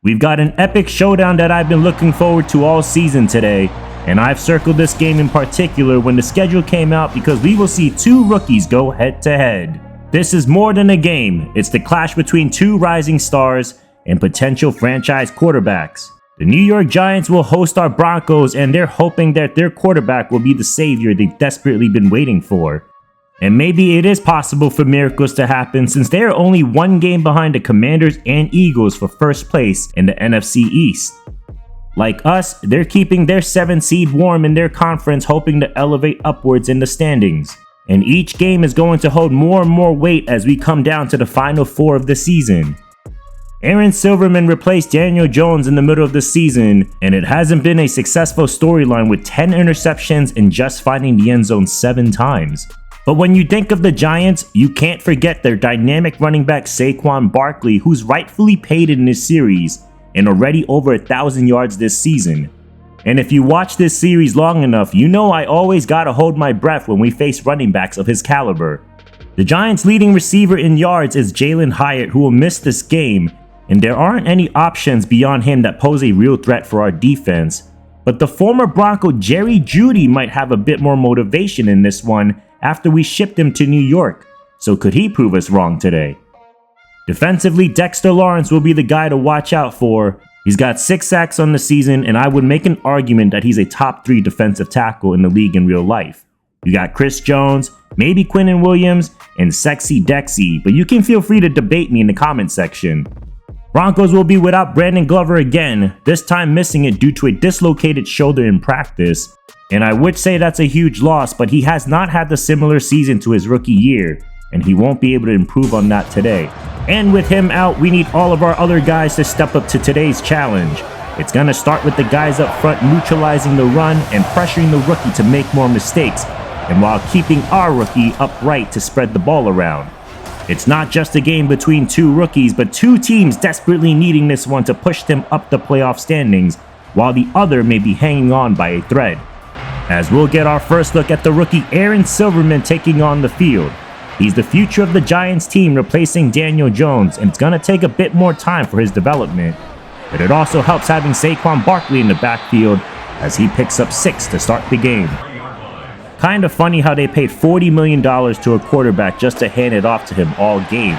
We've got an epic showdown that I've been looking forward to all season today, and I've circled this game in particular when the schedule came out because we will see two rookies go head to head. This is more than a game, it's the clash between two rising stars and potential franchise quarterbacks. The New York Giants will host our Broncos, and they're hoping that their quarterback will be the savior they've desperately been waiting for. And maybe it is possible for miracles to happen since they are only one game behind the Commanders and Eagles for first place in the NFC East. Like us, they're keeping their 7th seed warm in their conference, hoping to elevate upwards in the standings. And each game is going to hold more and more weight as we come down to the final 4 of the season. Aaron Silverman replaced Daniel Jones in the middle of the season, and it hasn't been a successful storyline with 10 interceptions and just finding the end zone 7 times. But when you think of the Giants, you can't forget their dynamic running back Saquon Barkley, who's rightfully paid in this series and already over 1,000 yards this season. And if you watch this series long enough, you know I always gotta hold my breath when we face running backs of his caliber. The Giants' leading receiver in yards is Jalen Hyatt, who will miss this game, and there aren't any options beyond him that pose a real threat for our defense. But the former Bronco Jerry Jeudy might have a bit more motivation in this one after we shipped him to New York, so could he prove us wrong today? Defensively, Dexter Lawrence will be the guy to watch out for. He's got 6 sacks on the season, and I would make an argument that he's a top 3 defensive tackle in the league in real life. You got Chris Jones, maybe Quinnen Williams, and Sexy Dexy, but you can feel free to debate me in the comment section. Broncos will be without Brandon Glover again, this time missing it due to a dislocated shoulder in practice. And I would say that's a huge loss, but he has not had the similar season to his rookie year, and he won't be able to improve on that today. And with him out, we need all of our other guys to step up to today's challenge. It's gonna start with the guys up front neutralizing the run and pressuring the rookie to make more mistakes, and while keeping our rookie upright to spread the ball around. It's not just a game between two rookies, but two teams desperately needing this one to push them up the playoff standings, while the other may be hanging on by a thread. As we'll get our first look at the rookie Aaron Silverman taking on the field. He's the future of the Giants team, replacing Daniel Jones, and it's gonna take a bit more time for his development. But it also helps having Saquon Barkley in the backfield as he picks up 6 to start the game. Kinda funny how they paid $40 million to a quarterback just to hand it off to him all game.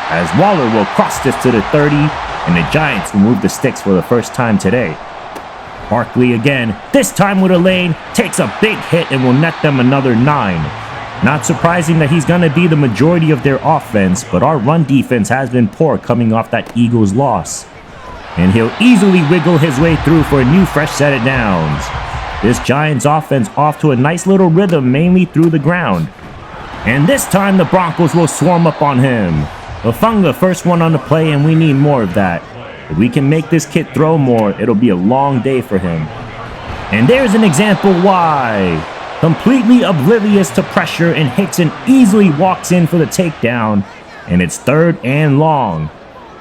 As Waller will cross this to the 30, and the Giants will move the sticks for the first time today. Barkley again, this time with a lane, takes a big hit and will net them another 9. Not surprising that he's gonna be the majority of their offense, but our run defense has been poor coming off that Eagles loss. And he'll easily wiggle his way through for a new fresh set of downs. This Giants offense off to a nice little rhythm mainly through the ground. And this time the Broncos will swarm up on him. Lafunga first one on the play, and we need more of that. If we can make this kid throw more, it'll be a long day for him. And there's an example why. Completely oblivious to pressure, and Hickson easily walks in for the takedown, and it's 3rd and long.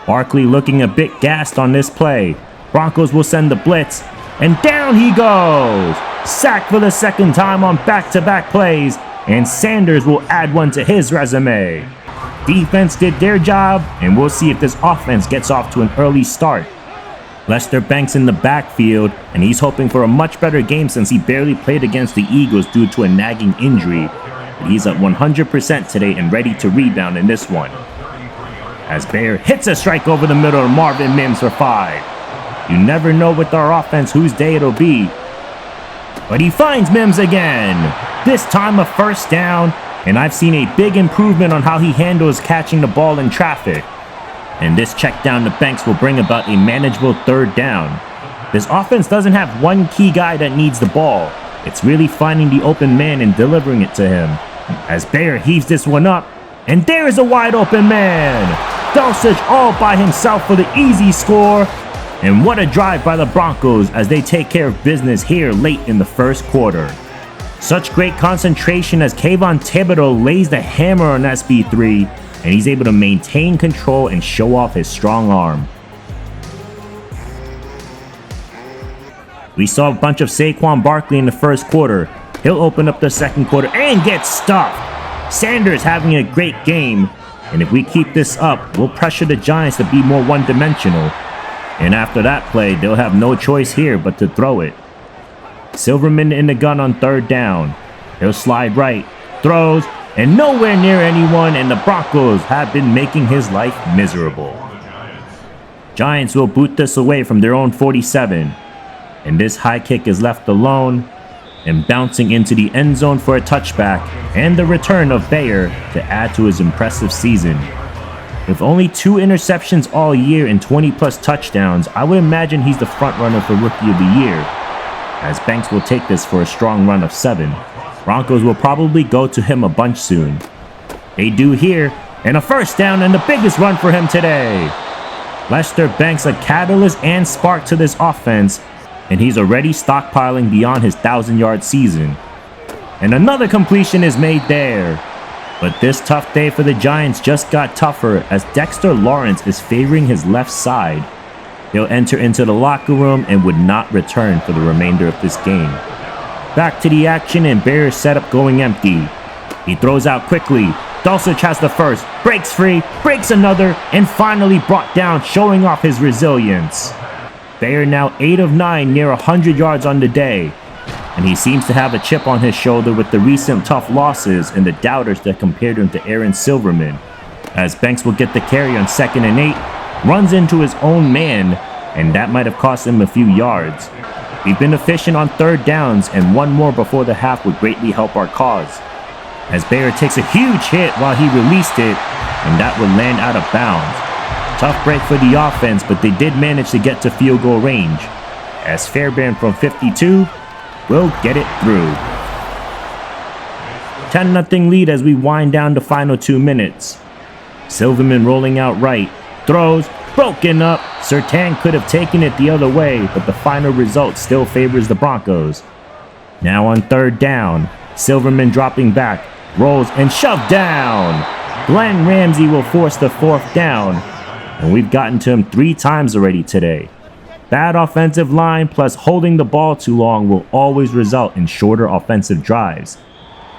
Barkley looking a bit gassed on this play. Broncos will send the blitz, and down he goes! Sacked for the 2nd time on back-to-back plays, and Sanders will add one to his resume. Defense did their job, and we'll see if this offense gets off to an early start. Lester Banks in the backfield, and he's hoping for a much better game since he barely played against the Eagles due to a nagging injury. But he's at 100% today and ready to rebound in this one. As Baer hits a strike over the middle of Marvin Mims for 5. You never know with our offense whose day it'll be. But he finds Mims again. This time a first down, and I've seen a big improvement on how he handles catching the ball in traffic. And this check down to Banks will bring about a manageable 3rd down. This offense doesn't have one key guy that needs the ball. It's really finding the open man and delivering it to him. As Baer heaves this one up, and there is a wide open man. Dulcich all by himself for the easy score. And what a drive by the Broncos as they take care of business here late in the first quarter. Such great concentration as Kayvon Thibodeau lays the hammer on SB3, and he's able to maintain control and show off his strong arm. We saw a bunch of Saquon Barkley in the first quarter. He'll open up the second quarter and get stuffed. Sanders having a great game, and if we keep this up, we'll pressure the Giants to be more one-dimensional. And after that play, they'll have no choice here but to throw it. Silverman in the gun on third down. He'll slide right, throws, and nowhere near anyone, and the Broncos have been making his life miserable. Giants will boot this away from their own 47. And this high kick is left alone and bouncing into the end zone for a touchback and the return of Bayer to add to his impressive season. With only 2 interceptions all year and 20+ touchdowns, I would imagine he's the front runner for Rookie of the Year, as Banks will take this for a strong run of 7. Broncos will probably go to him a bunch soon. They do here, and a first down and the biggest run for him today. Lester Banks a catalyst and spark to this offense, and he's already stockpiling beyond his 1,000-yard season. And another completion is made there. But this tough day for the Giants just got tougher as Dexter Lawrence is favoring his left side. He'll enter into the locker room and would not return for the remainder of this game. Back to the action and Bears setup going empty. He throws out quickly. Dulcich has the first, breaks free, breaks another, and finally brought down, showing off his resilience. Bayer now 8 of 9, near 100 yards on the day. And he seems to have a chip on his shoulder with the recent tough losses and the doubters that compared him to Aaron Silverman. As Banks will get the carry on 2nd and 8, runs into his own man, and that might have cost him a few yards. We've been efficient on 3rd downs, and one more before the half would greatly help our cause. As Bayer takes a huge hit while he released it, and that would land out of bounds. Tough break for the offense, but they did manage to get to field goal range, as Fairbairn from 52 will get it through. 10-0 lead as we wind down the final 2 minutes. Silverman rolling out right, throws, broken up. Surtain could have taken it the other way, but the final result still favors the Broncos. Now on 3rd down, Silverman dropping back, rolls and shoved down. Glenn Ramsey will force the 4th down, and we've gotten to him 3 times already today. Bad offensive line plus holding the ball too long will always result in shorter offensive drives,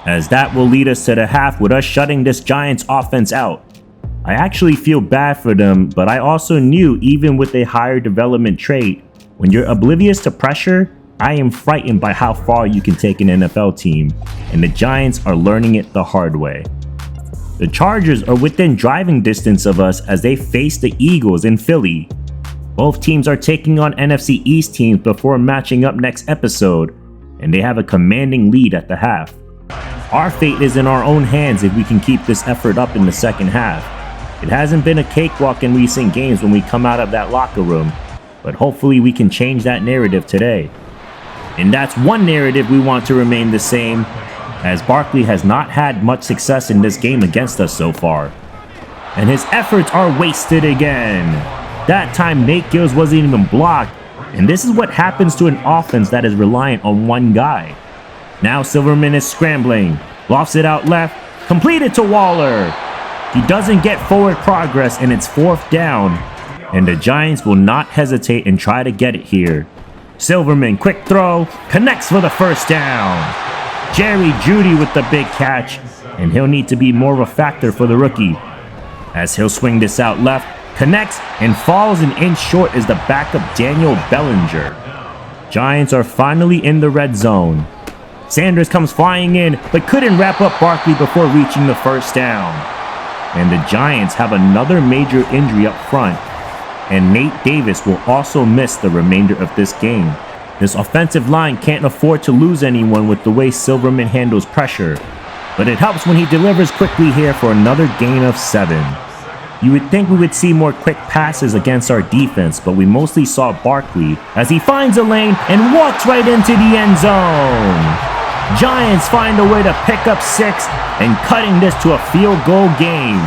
as that will lead us to the half with us shutting this Giants offense out. I actually feel bad for them, but I also knew even with a higher development trait, when you're oblivious to pressure, I am frightened by how far you can take an NFL team, and the Giants are learning it the hard way. The Chargers are within driving distance of us as they face the Eagles in Philly. Both teams are taking on NFC East teams before matching up next episode, and they have a commanding lead at the half. Our fate is in our own hands if we can keep this effort up in the second half. It hasn't been a cakewalk in recent games when we come out of that locker room, but hopefully we can change that narrative today. And that's one narrative we want to remain the same, as Barkley has not had much success in this game against us so far. And his efforts are wasted again. That time Nate Gills wasn't even blocked, and this is what happens to an offense that is reliant on one guy. Now Silverman is scrambling, lofts it out left, completed to Waller. He doesn't get forward progress and it's 4th down, and the Giants will not hesitate and try to get it here. Silverman, quick throw, connects for the 1st down. Jerry Jeudy with the big catch, and he'll need to be more of a factor for the rookie, as he'll swing this out left, connects, and falls an inch short as the backup Daniel Bellinger. Giants are finally in the red zone. Sanders comes flying in, but couldn't wrap up Barkley before reaching the 1st down. And the Giants have another major injury up front, and Nate Davis will also miss the remainder of this game. This offensive line can't afford to lose anyone with the way Silverman handles pressure, but it helps when he delivers quickly here for another gain of 7. You would think we would see more quick passes against our defense, but we mostly saw Barkley as he finds a lane and walks right into the end zone. Giants find a way to pick up 6 and cutting this to a field goal game.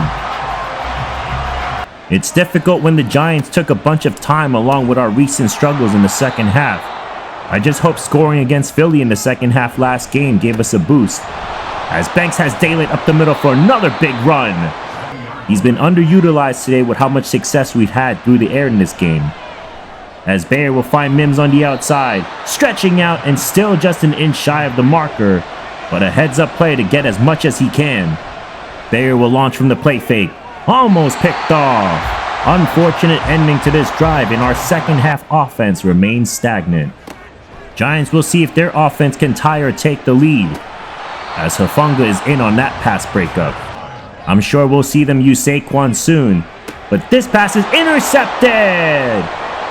It's difficult when the Giants took a bunch of time along with our recent struggles in the second half. I just hope scoring against Philly in the second half last game gave us a boost, as Banks has daylight up the middle for another big run. He's been underutilized today with how much success we've had through the air in this game. As Bayer will find Mims on the outside, stretching out and still just an inch shy of the marker, but a heads-up play to get as much as he can. Bayer will launch from the play fake, almost picked off. Unfortunate ending to this drive, and our second half offense remains stagnant. Giants will see if their offense can tie or take the lead, as Hufanga is in on that pass breakup. I'm sure we'll see them use Saquon soon, but this pass is intercepted!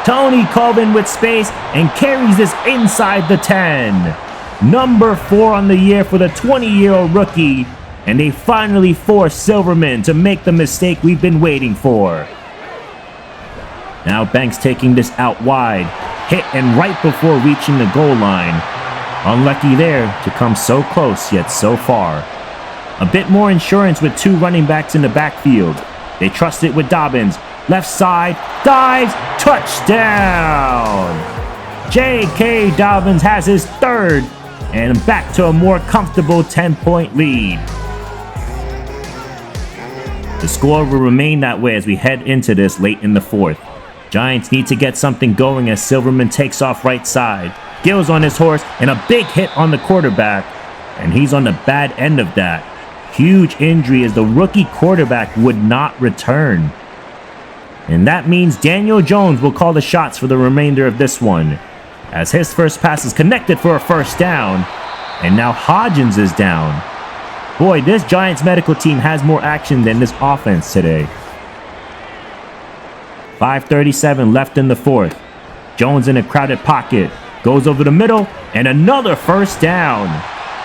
Tony Colvin with space and carries this inside the 10. Number 4 on the year for the 20-year-old rookie, and they finally force Silverman to make the mistake we've been waiting for. Now Banks taking this out wide, hit and right before reaching the goal line. Unlucky there to come so close yet so far. A bit more insurance with 2 running backs in the backfield. They trust it with Dobbins. Left side, dives, touchdown! J.K. Dobbins has his 3rd, and back to a more comfortable 10-point lead. The score will remain that way as we head into this late in the 4th. Giants need to get something going as Silverman takes off right side. Gill's on his horse, and a big hit on the quarterback, and he's on the bad end of that. Huge injury as the rookie quarterback would not return. And that means Daniel Jones will call the shots for the remainder of this one, as his first pass is connected for a first down, and now Hodgins is down. Boy, this Giants medical team has more action than this offense today. 5:37 left in the 4th. Jones in a crowded pocket, goes over the middle, and another first down.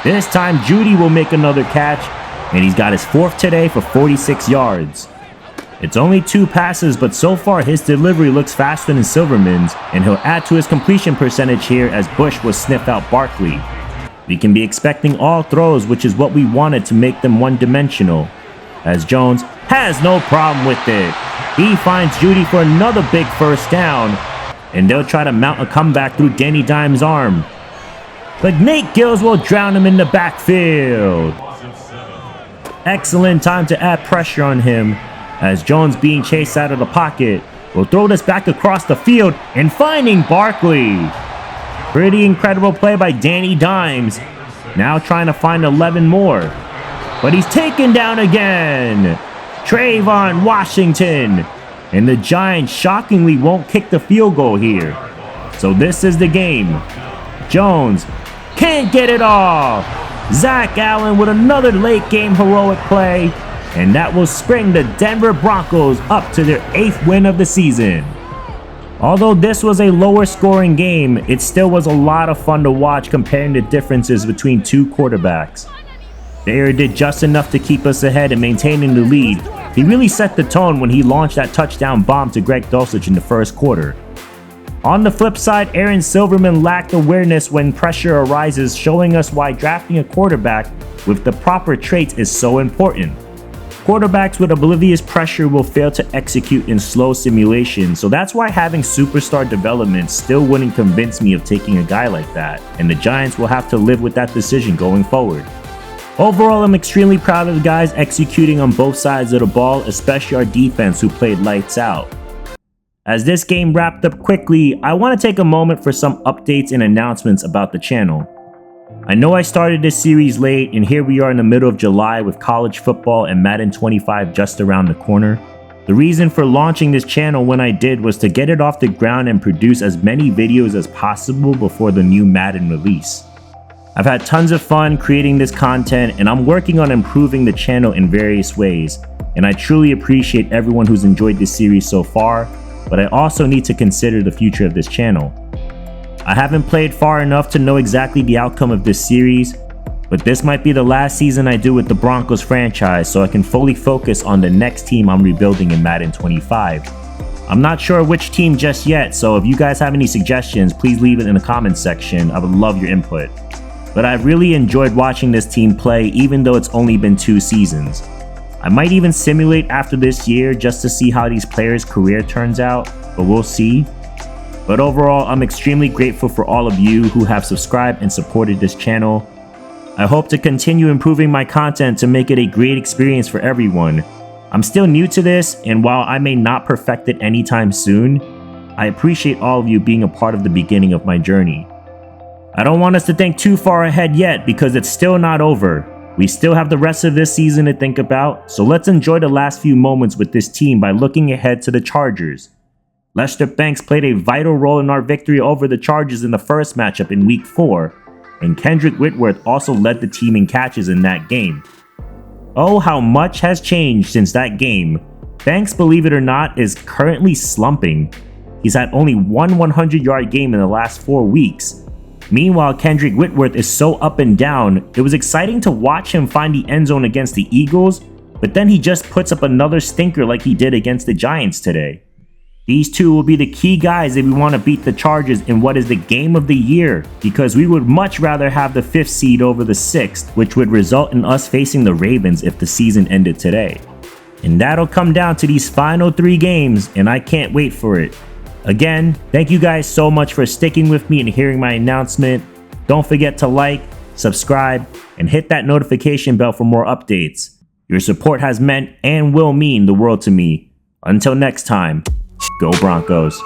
This time Judy will make another catch, and he's got his 4th today for 46 yards. It's only 2 passes, but so far his delivery looks faster than Silverman's, and he'll add to his completion percentage here as Bush will sniff out Barkley. We can be expecting all throws, which is what we wanted to make them one-dimensional, as Jones has no problem with it. He finds Judy for another big first down, and they'll try to mount a comeback through Danny Dimes' arm. But Nate Gills will drown him in the backfield. Excellent time to add pressure on him, as Jones being chased out of the pocket will throw this back across the field and finding Barkley. Pretty incredible play by Danny Dimes. Now trying to find 11 more. But he's taken down again. Trayvon Washington. And the Giants shockingly won't kick the field goal here. So this is the game. Jones can't get it off. Zach Allen with another late game heroic play. And that will spring the Denver Broncos up to their 8th win of the season. Although this was a lower scoring game, it still was a lot of fun to watch comparing the differences between 2 quarterbacks. Thayer did just enough to keep us ahead and maintaining the lead. He really set the tone when he launched that touchdown bomb to Greg Dulcich in the first quarter. On the flip side, Aaron Silverman lacked awareness when pressure arises, showing us why drafting a quarterback with the proper traits is so important. Quarterbacks with oblivious pressure will fail to execute in slow simulation, so that's why having superstar development still wouldn't convince me of taking a guy like that, and the Giants will have to live with that decision going forward. Overall, I'm extremely proud of the guys executing on both sides of the ball, especially our defense who played lights out. As this game wrapped up quickly, I want to take a moment for some updates and announcements about the channel. I know I started this series late, and here we are in the middle of July with college football and Madden 25 just around the corner. The reason for launching this channel when I did was to get it off the ground and produce as many videos as possible before the new Madden release. I've had tons of fun creating this content, and I'm working on improving the channel in various ways, and I truly appreciate everyone who's enjoyed this series so far, but I also need to consider the future of this channel. I haven't played far enough to know exactly the outcome of this series, but this might be the last season I do with the Broncos franchise, so I can fully focus on the next team I'm rebuilding in Madden 25. I'm not sure which team just yet, so if you guys have any suggestions, please leave it in the comments section. I would love your input. But I've really enjoyed watching this team play, even though it's only been 2 seasons. I might even simulate after this year just to see how these players' career turns out, but we'll see. But overall, I'm extremely grateful for all of you who have subscribed and supported this channel. I hope to continue improving my content to make it a great experience for everyone. I'm still new to this, and while I may not perfect it anytime soon, I appreciate all of you being a part of the beginning of my journey. I don't want us to think too far ahead yet because it's still not over. We still have the rest of this season to think about, so let's enjoy the last few moments with this team by looking ahead to the Chargers. Lester Banks played a vital role in our victory over the Chargers in the first matchup in Week 4, and Kendrick Whitworth also led the team in catches in that game. Oh, how much has changed since that game. Banks, believe it or not, is currently slumping. He's had only one 100-yard game in the last 4 weeks. Meanwhile, Kendrick Whitworth is so up and down, it was exciting to watch him find the end zone against the Eagles, but then he just puts up another stinker like he did against the Giants today. These two will be the key guys if we want to beat the Chargers in what is the game of the year, because we would much rather have the 5th seed over the 6th, which would result in us facing the Ravens if the season ended today. And that'll come down to these final 3 games, and I can't wait for it. Again, thank you guys so much for sticking with me and hearing my announcement. Don't forget to like, subscribe, and hit that notification bell for more updates. Your support has meant and will mean the world to me. Until next time, go Broncos.